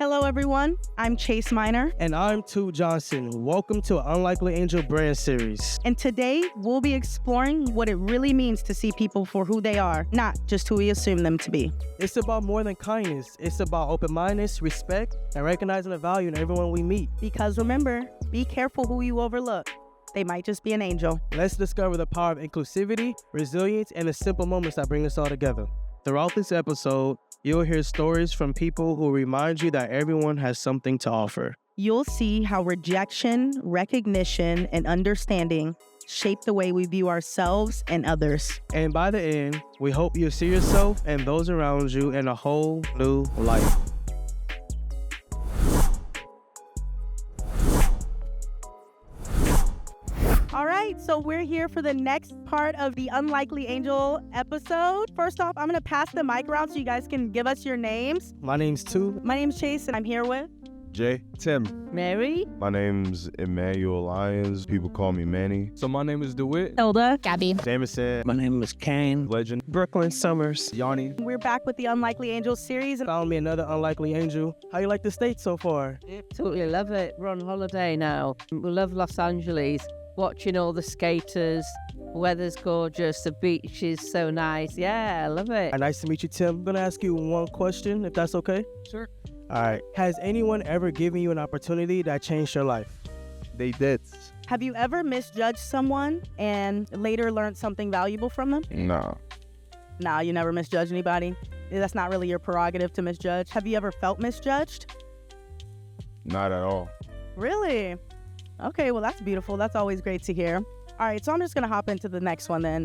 Hello, everyone. I'm Chase Minor. And I'm Tu Johnson. Welcome to Unlikely Angel Brand series. And today, we'll be exploring what it really means to see people for who they are, not just who we assume them to be. It's about more than kindness. It's about open-mindedness, respect, and recognizing the value in everyone we meet. Because remember, be careful who you overlook. They might just be an angel. Let's discover the power of inclusivity, resilience, and the simple moments that bring us all together. Throughout this episode, you'll hear stories from people who remind you that everyone has something to offer. You'll see how rejection, recognition, and understanding shape the way we view ourselves and others. And by the end, we hope you see yourself and those around you in a whole new light. All right, so we're here for the next part of the Unlikely Angel episode. First off, I'm going to pass the mic around so you guys can give us your names. My name's Tu. My name's Chase, and I'm here with Jay. Tim. Mary. My name's Emmanuel Lyons. People call me Manny. So my name is DeWitt. Hilda. Gabby. Jameson. My name is Kane. Legend. Brooklyn Summers. Yanni. We're back with the Unlikely Angel series. Found me another unlikely angel. How you like the state so far? Absolutely love it. We're on holiday now. We love Los Angeles. Watching all the skaters. Weather's gorgeous. The beach is so nice. Yeah, I love it. Nice to meet you, Tim. I'm going to ask you one question, if that's okay. Sure. All right. Has anyone ever given you an opportunity that changed your life? They did. Have you ever misjudged someone and later learned something valuable from them? No. Nah, you never misjudge anybody. That's not really your prerogative to misjudge. Have you ever felt misjudged? Not at all. Really? Okay, well, that's beautiful. That's always great to hear. All right, so I'm just going to hop into the next one then.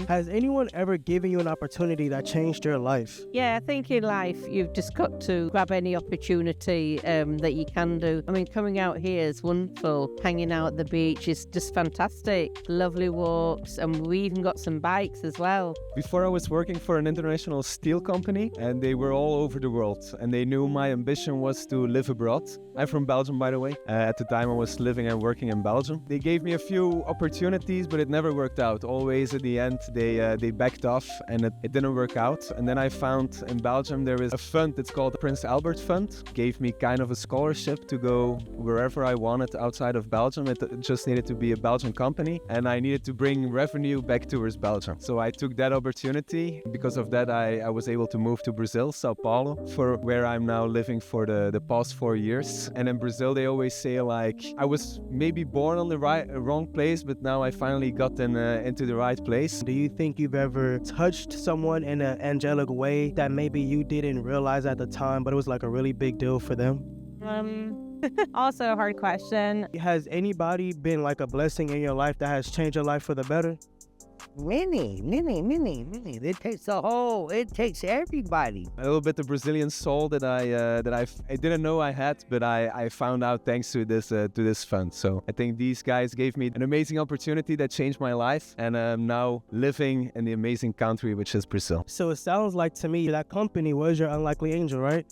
Has anyone ever given you an opportunity that changed your life? Yeah, I think in life you've just got to grab any opportunity that you can do. I mean, coming out here is wonderful. Hanging out at the beach is just fantastic. Lovely walks, and we even got some bikes as well. Before I was working for an international steel company, and they were all over the world, and they knew my ambition was to live abroad. I'm from Belgium, by the way. At the time I was living and working in Belgium. They gave me a few opportunities, but it never worked out. Always at the end they backed off, and it didn't work out. And then I found in Belgium there is a fund that's called the Prince Albert Fund. Gave me kind of a scholarship to go wherever I wanted outside of Belgium. It just needed to be a Belgian company, and I needed to bring revenue back towards Belgium. So I took that opportunity. Because of that I was able to move to Brazil, Sao Paulo, for where I'm now living for the past 4 years. And in Brazil they always say, like, I was maybe born on the wrong place, but now I finally got into the right place. Do you think you've ever touched someone in an angelic way that maybe you didn't realize at the time, but it was like a really big deal for them? Also a hard question. Has anybody been like a blessing in your life that has changed your life for the better? Many. It takes everybody. A little bit the Brazilian soul that I didn't know I had, but I found out thanks to this fund. So I think these guys gave me an amazing opportunity that changed my life, and I'm now living in the amazing country which is Brazil. So it sounds like to me that company was your unlikely angel, right?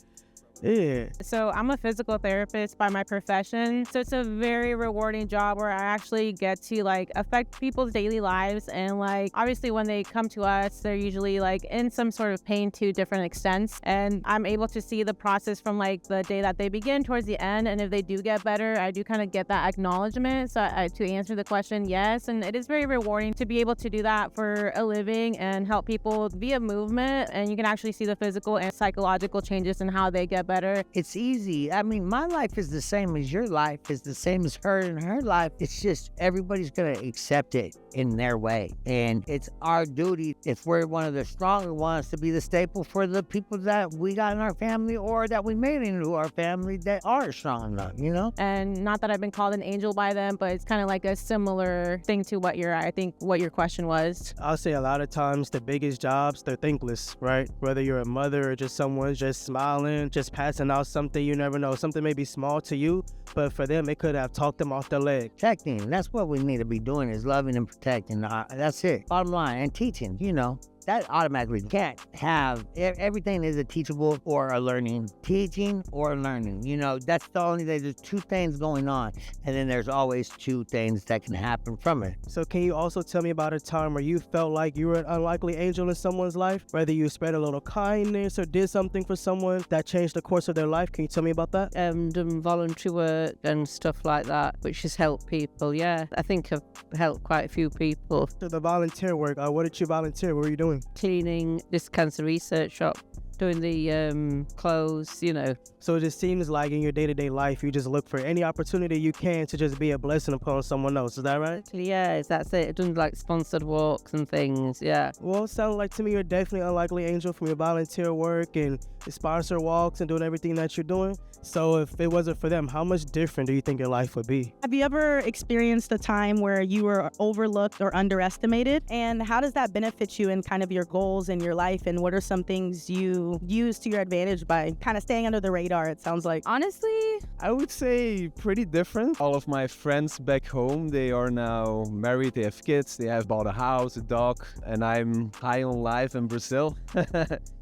Yeah. So I'm a physical therapist by my profession. So it's a very rewarding job where I actually get to like affect people's daily lives. And like, obviously when they come to us, they're usually like in some sort of pain to different extents. And I'm able to see the process from like the day that they begin towards the end. And if they do get better, I do kind of get that acknowledgement. So to answer the question, yes. And it is very rewarding to be able to do that for a living and help people via movement. And you can actually see the physical and psychological changes in how they get better. It's easy. I mean, my life is the same as your life, is the same as her and her life. It's just everybody's going to accept it in their way. And it's our duty, if we're one of the stronger ones, to be the staple for the people that we got in our family or that we made into our family that are strong enough, you know? And not that I've been called an angel by them, but it's kind of like a similar thing to what your question was. I'll say a lot of times the biggest jobs, they're thankless, right? Whether you're a mother or just someone just smiling, just passing out something, you never know. Something may be small to you, but for them, it could have talked them off their leg. Protecting. That's what we need to be doing, is loving and protecting. That's it. Bottom line. And teaching, you know. that automatically can't have, everything is a teachable or a learning. Teaching or learning, you know, that's the only thing. There's two things going on, and then there's always two things that can happen from it. So can you also tell me about a time where you felt like you were an unlikely angel in someone's life? Whether you spread a little kindness or did something for someone that changed the course of their life. Can you tell me about that? Done voluntary work and stuff like that, which has helped people. Yeah, I think I've helped quite a few people. So the volunteer work, what did you volunteer? What were you doing? Cleaning this cancer research shop, doing the clothes, you know. So it just seems like in your day-to-day life, you just look for any opportunity you can to just be a blessing upon someone else. Is that right? Yeah, that's it. I've done like sponsored walks and things, yeah. Well, it sounds like to me you're definitely an unlikely angel from your volunteer work and sponsor walks and doing everything that you're doing. So if it wasn't for them, how much different do you think your life would be? Have you ever experienced a time where you were overlooked or underestimated? And how does that benefit you in kind of your goals in your life? And what are some things you use to your advantage by kind of staying under the radar, it sounds like? Honestly, I would say pretty different. All of my friends back home, they are now married, they have kids, they have bought a house, a dog, and I'm high on life in Brazil.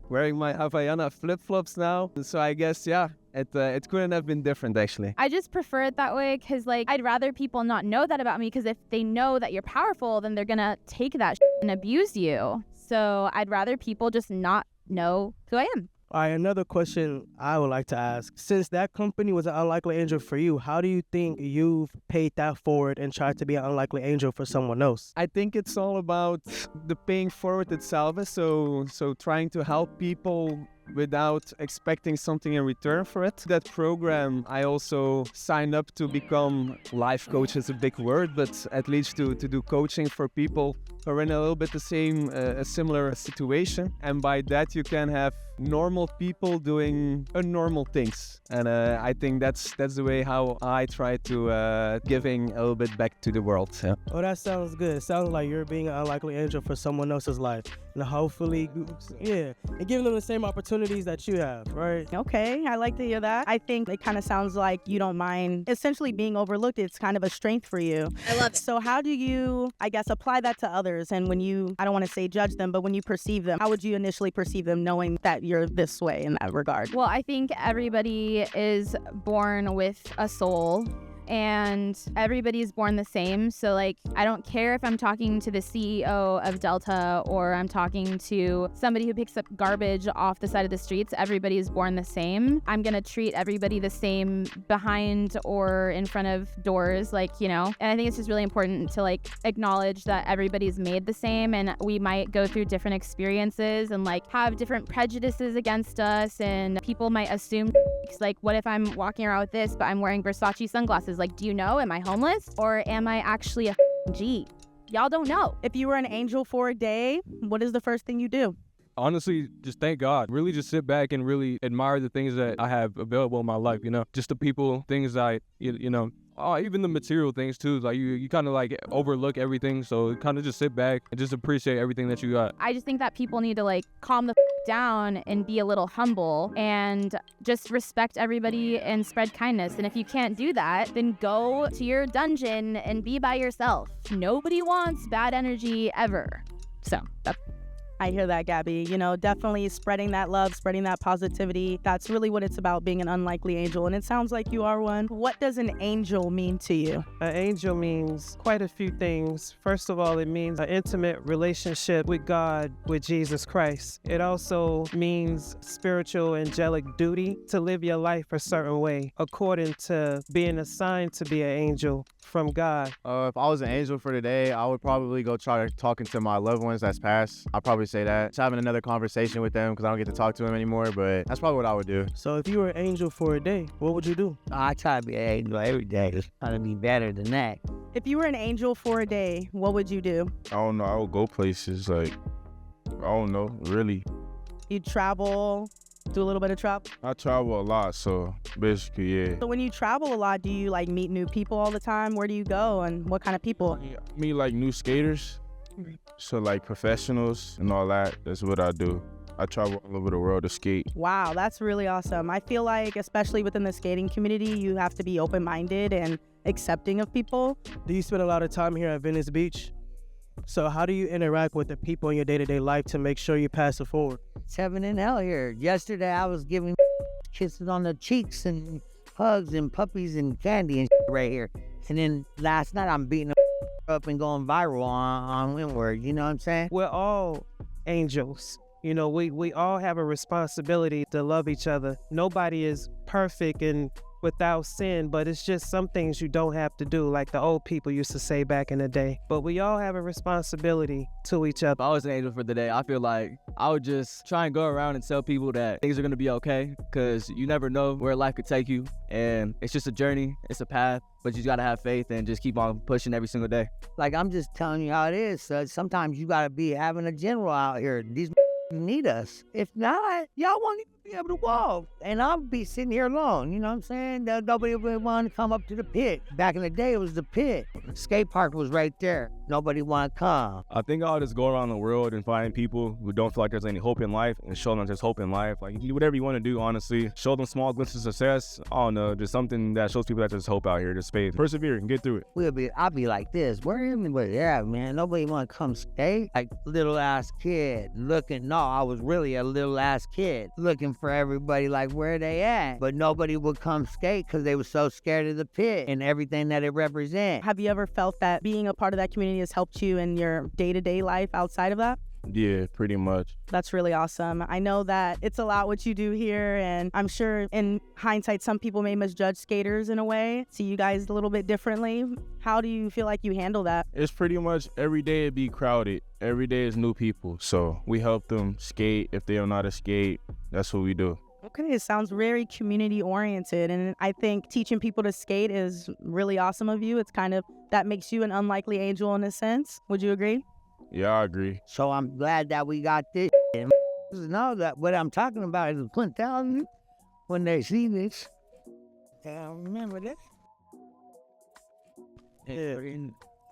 Wearing my Havaiana flip-flops now. So I guess, yeah, it couldn't have been different, actually. I just prefer it that way because, like, I'd rather people not know that about me, because if they know that you're powerful, then they're gonna take that and abuse you. So I'd rather people just not know who I am. All right, another question I would like to ask. Since that company was an unlikely angel for you, how do you think you've paid that forward and tried to be an unlikely angel for someone else? I think it's all about the paying forward itself. So trying to help people without expecting something in return for it. That program, I also signed up to become life coach. Is a big word, but at least to do coaching for people who are in a little bit the same, a similar situation. And by that, you can have normal people doing unnormal things. And I think that's the way how I try to giving a little bit back to the world. Yeah. Oh, that sounds good. It sounds like you're being an unlikely angel for someone else's life. And hopefully, yeah, and giving them the same opportunities that you have, right? Okay, I like to hear that. I think it kind of sounds like you don't mind essentially being overlooked. It's kind of a strength for you. I love it. So how do you, I guess, apply that to others? And when you, I don't want to say judge them, but when you perceive them, how would you initially perceive them knowing that you're this way in that regard? Well, I think everybody is born with a soul. And everybody's born the same. So, like, I don't care if I'm talking to the CEO of Delta or I'm talking to somebody who picks up garbage off the side of the streets. Everybody's born the same. I'm going to treat everybody the same behind or in front of doors, like, you know. And I think it's just really important to, like, acknowledge that everybody's made the same, and we might go through different experiences and, like, have different prejudices against us, and people might assume, like, what if I'm walking around with this, but I'm wearing Versace sunglasses? Like, do you know? Am I homeless? Or am I actually a G? Y'all don't know. If you were an angel for a day, what is the first thing you do? Honestly, just thank God. Really just sit back and really admire the things that I have available in my life, you know? Just the people, things you know, even the material things too. Like you kind of like overlook everything. So kind of just sit back and just appreciate everything that you got. I just think that people need to, like, calm the down and be a little humble and just respect everybody and spread kindness. And if you can't do that, then go to your dungeon and be by yourself. Nobody wants bad energy ever. So that's I hear that, Gabby. You know, definitely spreading that love, spreading that positivity. That's really what it's about, being an unlikely angel. And it sounds like you are one. What does an angel mean to you? An angel means quite a few things. First of all, it means an intimate relationship with God, with Jesus Christ. It also means spiritual angelic duty to live your life a certain way, according to being assigned to be an angel from God. If I was an angel for today, I would probably go try talking to my loved ones that's passed. I'd probably say that. Just having another conversation with them because I don't get to talk to them anymore, but that's probably what I would do. So if you were an angel for a day, what would you do? I try to be an angel every day. Just trying to be better than that. If you were an angel for a day, what would you do? I don't know. I would go places like, I don't know, really. You'd travel, do a little bit of travel? I travel a lot, so basically, yeah. So when you travel a lot, do you like meet new people all the time? Where do you go and what kind of people? I meet like new skaters, so like professionals and all that. That's what I do. I travel all over the world to skate. Wow, that's really awesome. I feel like, especially within the skating community, you have to be open-minded and accepting of people. Do you spend a lot of time here at Venice Beach? So how do you interact with the people in your day-to-day life to make sure you pass it forward? It's heaven and hell here. Yesterday I was giving kisses on the cheeks and hugs and puppies and candy and right here. And then last night I'm beating up and going viral on Windward. You know what I'm saying? We're all angels. You know, we all have a responsibility to love each other. Nobody is perfect and without sin, but it's just some things you don't have to do, like the old people used to say back in the day. But we all have a responsibility to each other. If I was an angel for the day, I feel like I would just try and go around and tell people that things are gonna be okay, because you never know where life could take you, and it's just a journey, it's a path, but you gotta have faith and just keep on pushing every single day. Like, I'm just telling you how it is. Sometimes you gotta be having a general out here. These need us. If not, y'all won't even be able to walk. And I'll be sitting here alone, you know what I'm saying? Nobody would want to come up to the pit. Back in the day, it was the pit. Skate park was right there. Nobody want to come. I think I'll just go around the world and find people who don't feel like there's any hope in life and show them there's hope in life. Like, you can do whatever you want to do, honestly. Show them small glimpses of success. I don't know, just something that shows people that there's hope out here. Just faith. Persevere and get through it. I'll be like this. Where everybody at, man? Nobody want to come skate? Like, little ass kid looking. No, I was really a little ass kid looking for everybody, like, where they at? But nobody would come skate because they were so scared of the pit and everything that it represents. Have you ever felt that being a part of that community has helped you in your day-to-day life outside of that? Yeah, pretty much. That's really awesome. I know that it's a lot what you do here, and I'm sure in hindsight, some people may misjudge skaters in a way, see you guys a little bit differently. How do you feel like you handle that? It's pretty much every day it be crowded. Every day is new people. So we help them skate. If they don't know how to skate, that's what we do. Okay, it sounds very community oriented, and I think teaching people to skate is really awesome of you. It's kind of, that makes you an unlikely angel in a sense. Would you agree? Yeah, I agree. So I'm glad that we got this. And know that what I'm talking about is 1,000 when they see this. Remember that? Yeah,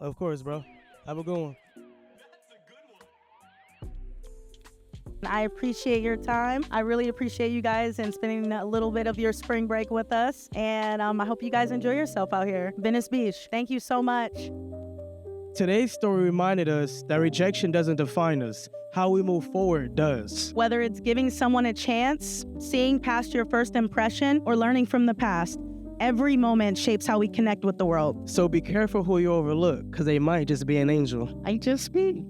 of course, bro. Have a good one. I appreciate your time. I really appreciate you guys and spending a little bit of your spring break with us. And I hope you guys enjoy yourself out here. Venice Beach. Thank you so much. Today's story reminded us that rejection doesn't define us. How we move forward does. Whether it's giving someone a chance, seeing past your first impression, or learning from the past, every moment shapes how we connect with the world. So be careful who you overlook, because they might just be an angel. I just be.